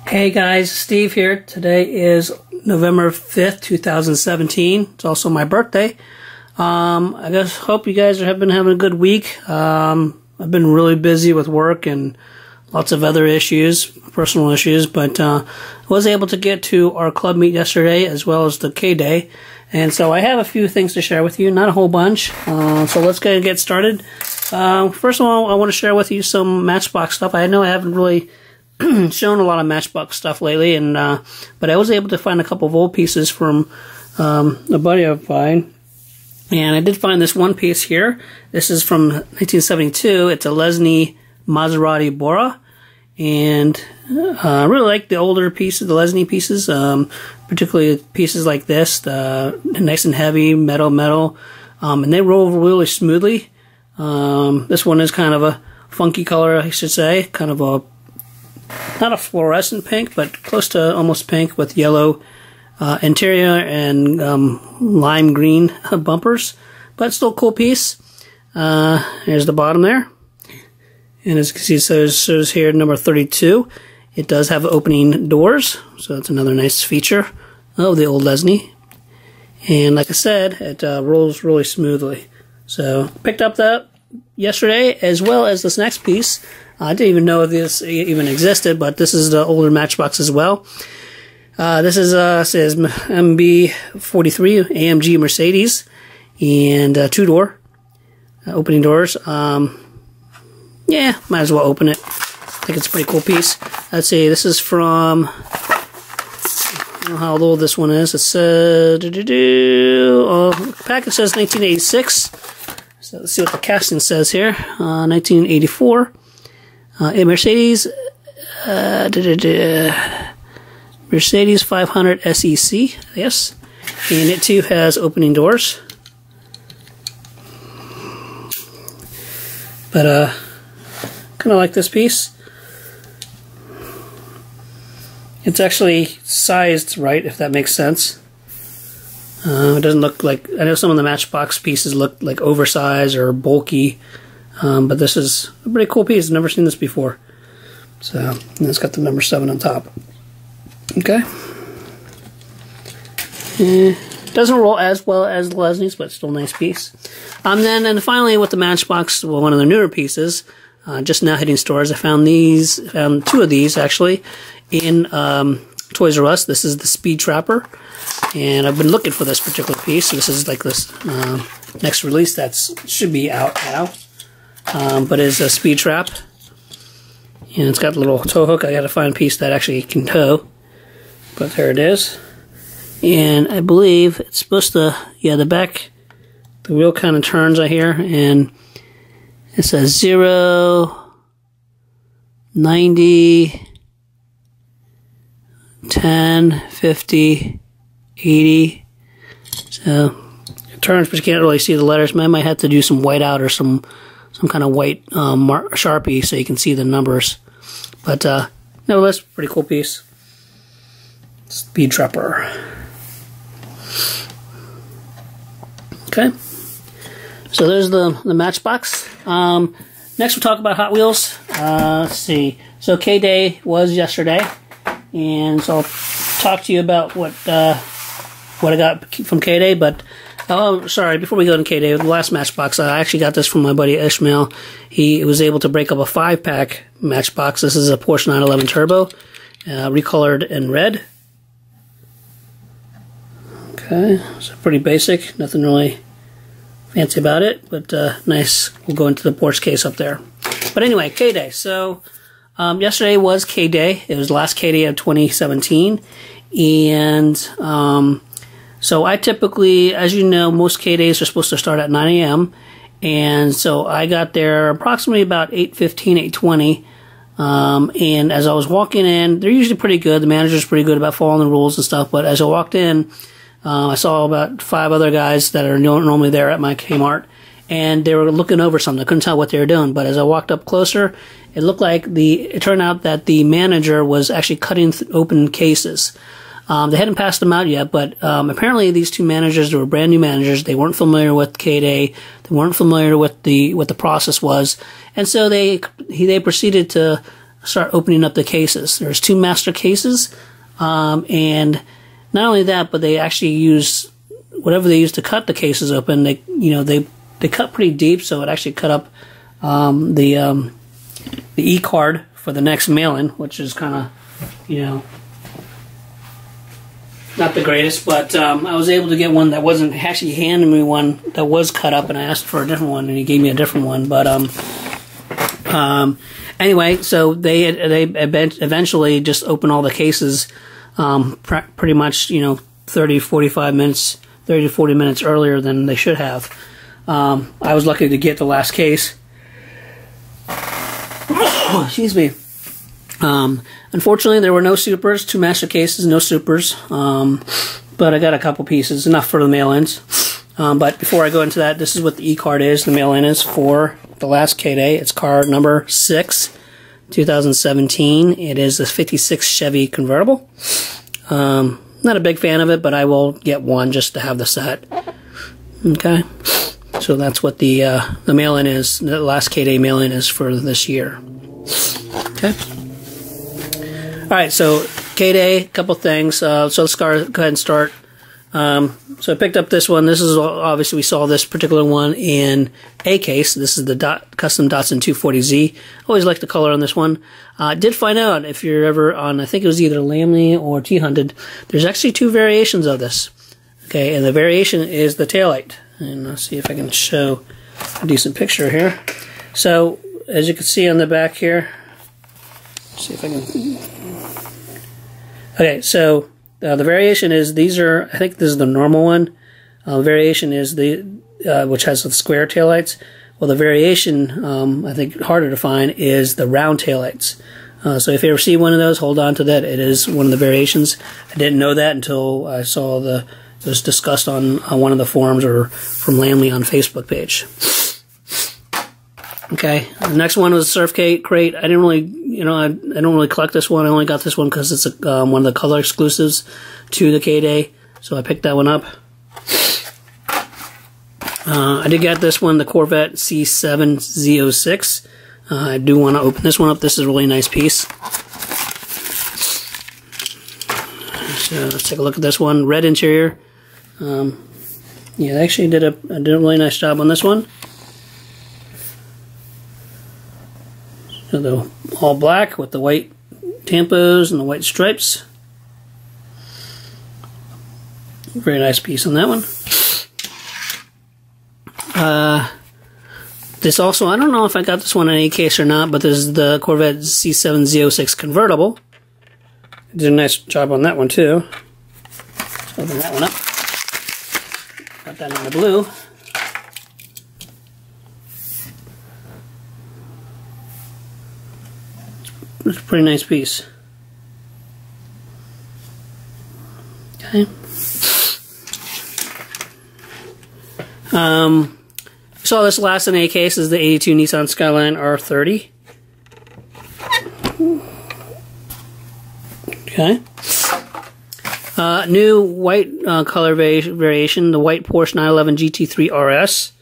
Hey guys, Steve here. Today is November 5th, 2017. It's also my birthday. I guess hope you guys have been having a good week. I've been really busy with work and lots of other issues, personal issues, but I was able to get to our club meet yesterday as well as the K-Day. And so I have a few things to share with you, not a whole bunch. So let's go and get started. First of all, I want to share with you some Matchbox stuff. I know I haven't really shown a lot of Matchbox stuff lately, and but I was able to find a couple of old pieces from a buddy of mine, and I did find this one piece here. This is from 1972. It's a Lesney Maserati Bora, and I really like the older pieces, the Lesney pieces, particularly pieces like this, nice and heavy, metal, and they roll really smoothly. This one is kind of a funky color, I should say, kind of a not a fluorescent pink, but close to almost pink with yellow interior and lime green bumpers. But still a cool piece. Here's the bottom there. And as you can see, it says here number 32. It does have opening doors, so that's another nice feature of the old Lesney. And like I said, it rolls really smoothly. So picked up that yesterday, as well as this next piece. I didn't even know this even existed, but this is the older Matchbox as well. This is says MB43 AMG Mercedes, and two-door opening doors. Yeah, might as well open it. I think it's a pretty cool piece. Let's see, this is from, I don't know how old this one is. It says, the package says 1986. So let's see what the casting says here. 1984. A Mercedes, Mercedes 500 SEC, yes, and it too has opening doors. But kind of like this piece. It's actually sized right, if that makes sense. It doesn't look like, I know some of the Matchbox pieces look like oversized or bulky. But this is a pretty cool piece. I've never seen this before. So, and it's got the number 7 on top. Okay. Doesn't roll as well as the Lesney's, but still a nice piece. And finally with the Matchbox, well, one of the newer pieces, just now hitting stores, I found two of these actually in Toys R Us. This is the Speed Trapper, and I've been looking for this particular piece. This is like this next release that should be out now. But it's a speed trap, and it's got a little tow hook. I gotta find a piece that actually can tow, but there it is. And I believe it's supposed to, yeah, the back, the wheel kind of turns right here, and it says 0, 90, 10, 50, 80. So it turns, but you can't really see the letters. I might have to do some whiteout or some kind of white Sharpie so you can see the numbers. But nevertheless, pretty cool piece. Speed Trapper. Okay. So there's the Matchbox. Next we'll talk about Hot Wheels. Let's see. So K-Day was yesterday. And so I'll talk to you about what I got from K-Day, but oh, sorry, before we go to K-Day, the last Matchbox, I actually got this from my buddy Ishmael. He was able to break up a 5-pack Matchbox. This is a Porsche 911 Turbo, recolored in red. Okay, so pretty basic, nothing really fancy about it, but nice. We'll go into the Porsche case up there. But anyway, K-Day. So yesterday was K-Day. It was the last K-Day of 2017, and so I typically, as you know, most K-Days are supposed to start at 9 a.m. And so I got there approximately about 8:15, 8:20. And as I was walking in, they're usually pretty good. The manager's pretty good about following the rules and stuff. But as I walked in, I saw about 5 other guys that are normally there at my Kmart. And they were looking over something. I couldn't tell what they were doing. But as I walked up closer, it turned out that the manager was actually cutting open cases. They hadn't passed them out yet, but apparently these two managers, they were brand new managers. They weren't familiar with K-Day. They weren't familiar with what the process was, and so they proceeded to start opening up the cases. There's 2 master cases, and not only that, but they actually use whatever they use to cut the cases open. They cut pretty deep, so it actually cut up the e-card for the next mail-in, which is kind of, not the greatest, but I was able to get one that wasn't, actually handed me one that was cut up, and I asked for a different one, and he gave me a different one. But anyway, so they eventually just opened all the cases pretty much, 30 to 40 minutes earlier than they should have. I was lucky to get the last case. Excuse me. Unfortunately, there were no supers, 2 master cases, no supers, but I got a couple pieces, enough for the mail-ins. But before I go into that, this is what the e-card is. The mail-in is for the last K-Day. It's car number 6, 2017. It is a 56 Chevy convertible. Not a big fan of it, but I will get one just to have the set. Okay, so that's what the mail-in is. The last K-Day mail-in is for this year. Okay. Alright, so K-Day, a couple things. So let's go ahead and start. So I picked up this one. This is obviously, we saw this particular one in a case. This is the custom Datsun 240Z. Always like the color on this one. Did find out, if you're ever on, I think it was either Lesney or T-Hunted, there's actually 2 variations of this. Okay, and the variation is the taillight. And let's see if I can show a decent picture here. So, as you can see on the back here, let's see if I can... Okay, so the variation is, these are, I think this is the normal one. Variation is the, which has the square taillights. Well, the variation, I think harder to find, is the round taillights. So if you ever see one of those, hold on to that. It is one of the variations. I didn't know that until I saw it was discussed on one of the forums or from Lesney on Facebook page. Okay, the next one was Surf Crate. I didn't really, I don't really collect this one. I only got this one because it's one of the color exclusives to the K-Day, so I picked that one up. I did get this one, the Corvette C7 Z06. I do want to open this one up. This is a really nice piece. So let's take a look at this one. Red interior. Yeah, they actually did a really nice job on this one. So the all black with the white tampos and the white stripes. Very nice piece on that one. This also, I don't know if I got this one in any case or not, but this is the Corvette C7 Z06 convertible. Did a nice job on that one too. Let's open that one up. Got that in the blue. It's a pretty nice piece. Okay. Saw this last in a case is the 82 Nissan Skyline R30. Okay. New white color variation, the white Porsche 911 GT3 RS.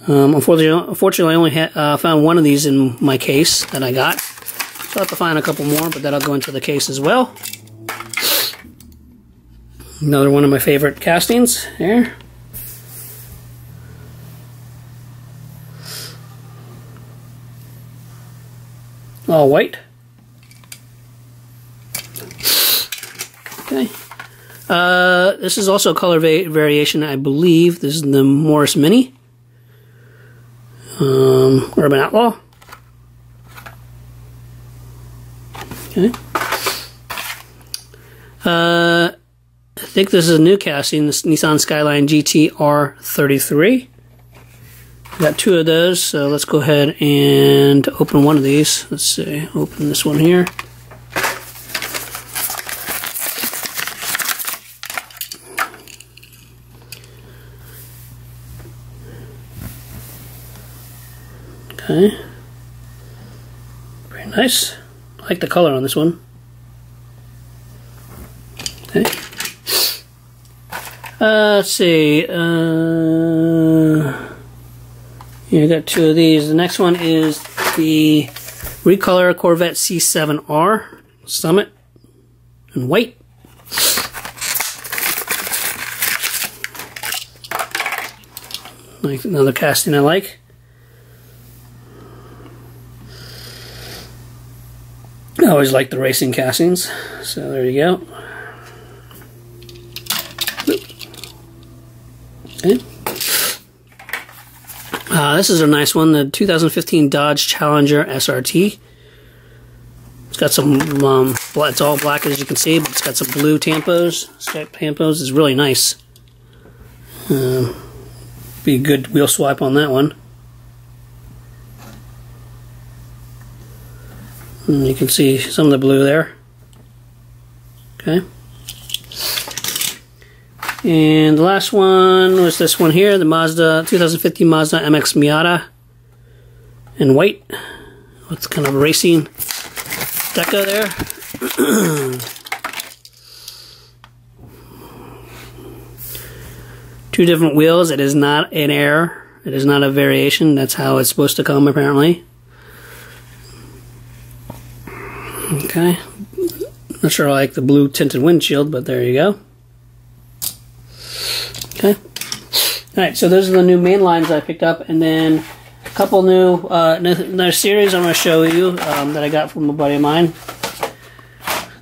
Unfortunately, I only found one of these in my case that I got. So I'll have to find a couple more, but that'll go into the case as well. Another one of my favorite castings here. All white. Okay. This is also a color variation, I believe. This is the Morris Mini. Urban Outlaw. Okay. I think this is a new casting, this Nissan Skyline GT R33. Got 2 of those, so let's go ahead and open one of these. Let's see, open this one here. Okay. Very nice. I like the color on this one. Okay. Let's see. Yeah, I got 2 of these. The next one is the Recolor Corvette C7R Summit in white. Like another casting I like. I always like the racing castings, so there you go. Okay. This is a nice one, the 2015 Dodge Challenger SRT. It's got some, it's all black as you can see, but it's got some blue tampos. Striped tampos is really nice. Be a good wheel swipe on that one. And you can see some of the blue there. Okay. And the last one was this one here, the Mazda 2015 Mazda MX Miata in white. With kind of racing deco there. Two different wheels. It is not an error. It is not a variation. That's how it's supposed to come, apparently. Okay. Not sure I like the blue tinted windshield, but there you go. Okay. Alright, so those are the new main lines I picked up, and then a couple new, another series I'm going to show you that I got from a buddy of mine.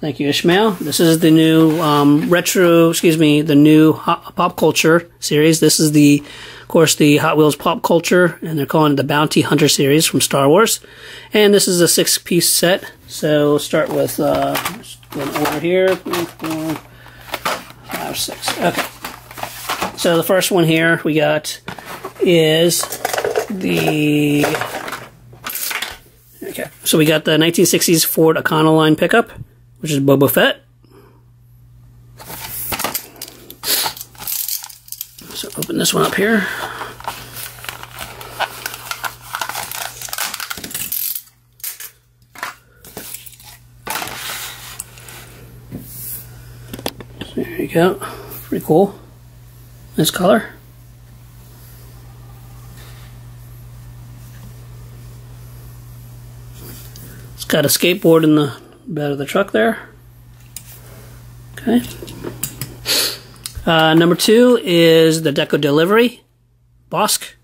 Thank you, Ishmael. This is the new the new Pop Culture series. This is of course, the Hot Wheels Pop Culture, and they're calling it the Bounty Hunter series from Star Wars. And this is a 6-piece set. So we'll start with going over here, 3, 4, 5, 6. Okay. So the first one here we got is the So we got the 1960s Ford Econoline pickup, which is Boba Fett. So open this one up here. So there you go. Pretty cool. Nice color. It's got a skateboard in the bed of the truck there. Okay. Number 2 is the Deco Delivery Bossk.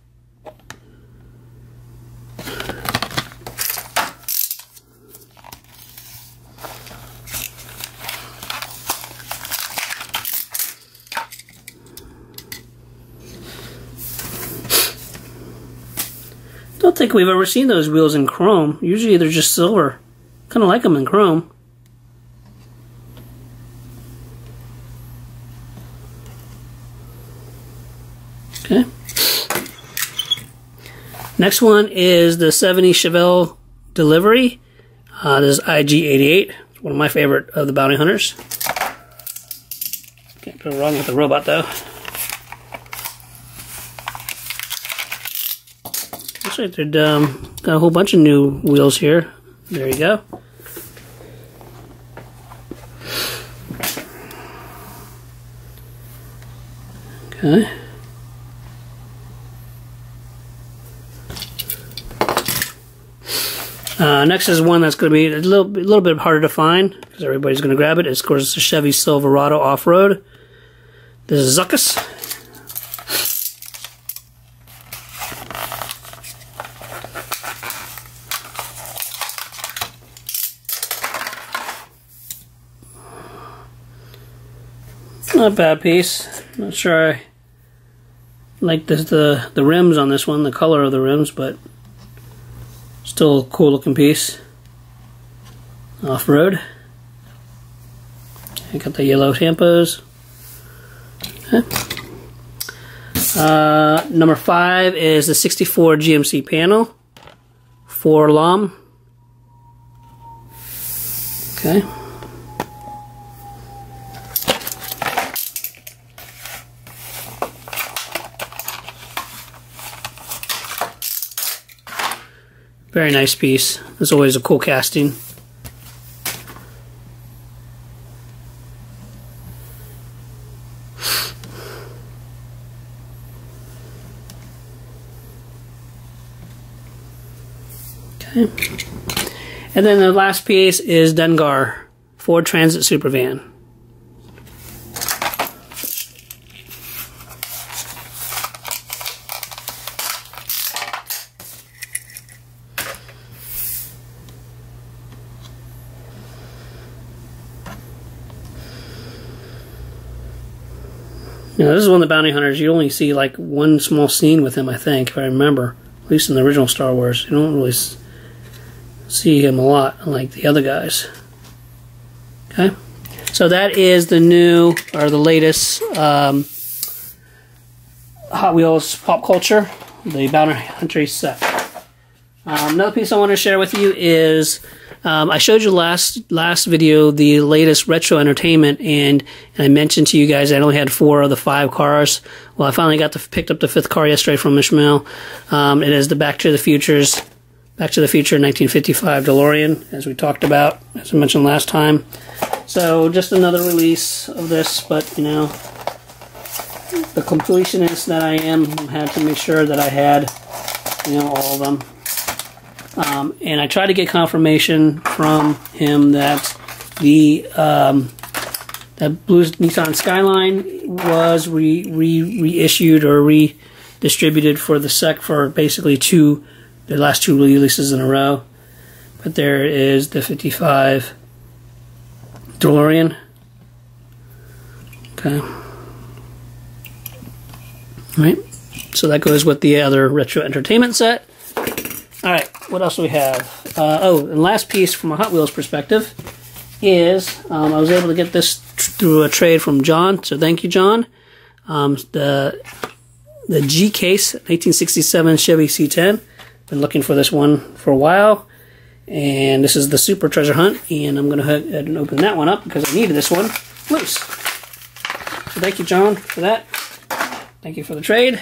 Don't think we've ever seen those wheels in chrome. Usually they're just silver. Kind of like them in chrome. Okay. Next one is the 70 Chevelle Delivery. This is IG88. It's one of my favorite of the bounty hunters. Can't go wrong with the robot though. Looks like they've got a whole bunch of new wheels here. There you go. Okay. Next is one that's going to be a little bit harder to find because everybody's going to grab it. It's, of course, the Chevy Silverado Off-Road. This is Zuckus. Not a bad piece. Not sure I like the rims on this one, the color of the rims, but still a cool looking piece. Off-road. I got the yellow tampos. Okay. Number 5 is the 64 GMC panel. 4 LOM. Okay. Very nice piece. It's always a cool casting. Okay. And then the last piece is Dengar Ford Transit Supervan. Now, this is one of the bounty hunters. You only see like one small scene with him, I think, if I remember. At least in the original Star Wars. You don't really see him a lot, unlike the other guys. Okay? So that is the new, or the latest, Hot Wheels Pop Culture, the bounty hunter set. Another piece I want to share with you is, I showed you last video the latest retro entertainment, and I mentioned to you guys I only had 4 of the 5 cars. Well, I finally picked up the 5th car yesterday from Ishmael. It is the Back to the Future 1955 DeLorean, as we talked about, as I mentioned last time. So just another release of this, but you know, the completionist that I am had to make sure that I had, you know, all of them. And I tried to get confirmation from him that the that blue Nissan Skyline was reissued or redistributed for basically the last 2 releases in a row. But there is the 55 DeLorean. Okay. Alright. So that goes with the other retro entertainment set. Alright, what else do we have? And last piece from a Hot Wheels perspective is, I was able to get this through a trade from John, so thank you, John. The G-Case 1967 Chevy C10. Been looking for this one for a while, and this is the Super Treasure Hunt, and I'm going to go ahead and open that one up because I needed this one loose. So thank you, John, for that. Thank you for the trade.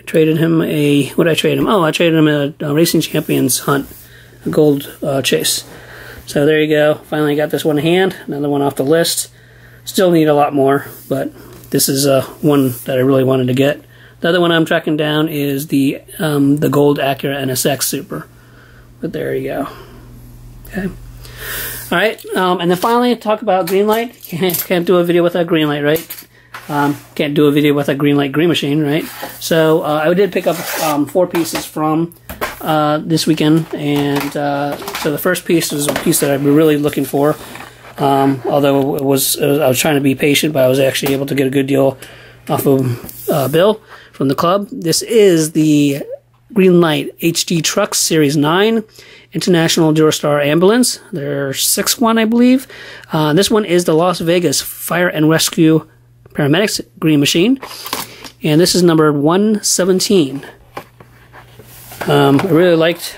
Traded him what did I trade him? Oh, I traded him a Racing Champions Hunt, a gold chase. So there you go. Finally got this one in hand. Another one off the list. Still need a lot more, but this is one that I really wanted to get. The other one I'm tracking down is the gold Acura NSX Super. But there you go. Okay. All right, and then finally talk about Greenlight. Can't do a video without Greenlight, right? Can't do a video with a Greenlight Green Machine, right? So I did pick up 4 pieces from this weekend, and so the first piece was a piece that I've been really looking for. Although I was trying to be patient, but I was actually able to get a good deal off of Bill from the club. This is the Greenlight HD Trucks Series 9 International DuraStar Ambulance. There's 6th one, I believe. This one is the Las Vegas Fire and Rescue Paramedics Green Machine, and this is number 117. I really liked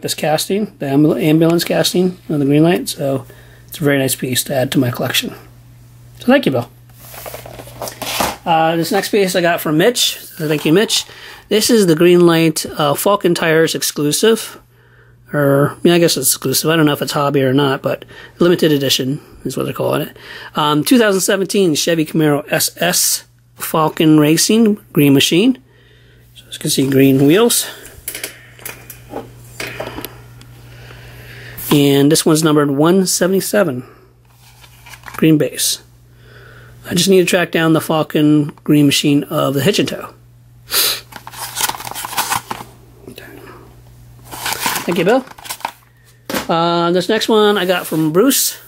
this casting, the ambulance casting on the Greenlight, so it's a very nice piece to add to my collection. So thank you, Bill. This next piece I got from Mitch. So thank you, Mitch. This is the Greenlight Falken Tires exclusive. Or, I mean, I guess it's exclusive. I don't know if it's hobby or not, but limited edition is what they're calling it. 2017 Chevy Camaro SS Falken Racing Green Machine. So as you can see, green wheels. And this one's numbered 177. Green base. I just need to track down the Falken Green Machine of the Hitch and Tow. Thank you, Bill. This next one I got from Bruce.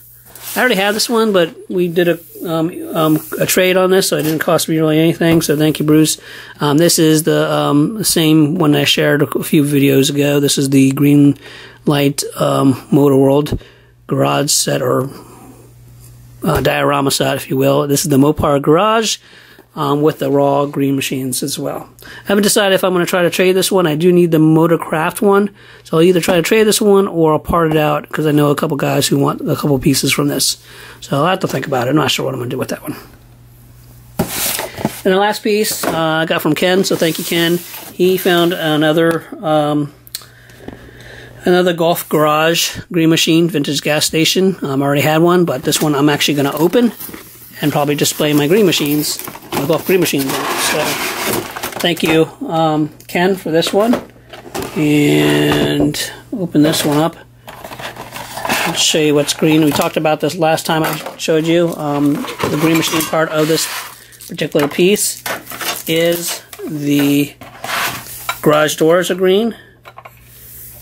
I already had this one, but we did a trade on this, so it didn't cost me really anything. So thank you, Bruce. This is the same one I shared a few videos ago. This is the Greenlight Motorworld garage set, or diorama set, if you will. This is the MOPAR garage. With the raw green machines as well. I haven't decided if I'm going to try to trade this one. I do need the Motorcraft one, so I'll either try to trade this one or I'll part it out, because I know a couple guys who want a couple pieces from this. So I'll have to think about it. I'm not sure what I'm going to do with that one. And the last piece I got from Ken, so thank you, Ken. He found another Golf Garage Green Machine vintage gas station. I already had one, but this one I'm actually going to open and probably display my green machines, my Golf green machines in it. So thank you, Ken, for this one. And open this one up. I'll show you what's green. We talked about this last time I showed you. The green machine part of this particular piece is the garage doors are green,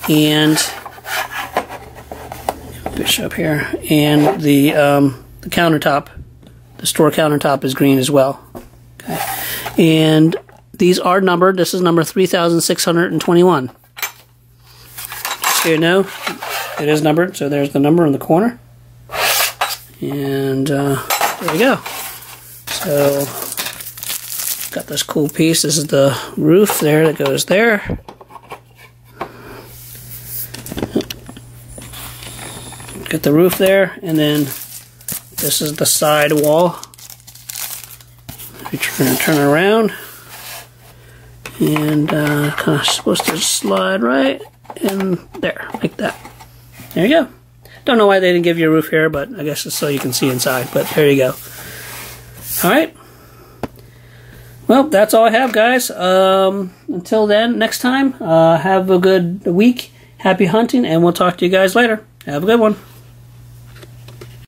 and push up here, and the countertop, the store countertop, is green as well. Okay, and these are numbered. This is number 3621. Just so you know, it is numbered. So there's the number in the corner, and there you go. So got this cool piece. This is the roof there that goes there. Got the roof there, and then this is the side wall. We're turn around, and kind of supposed to slide right in there, like that. There you go. Don't know why they didn't give you a roof here, but I guess it's so you can see inside. But there you go. All right. Well, that's all I have, guys. Until then, next time, have a good week. Happy hunting, and we'll talk to you guys later. Have a good one.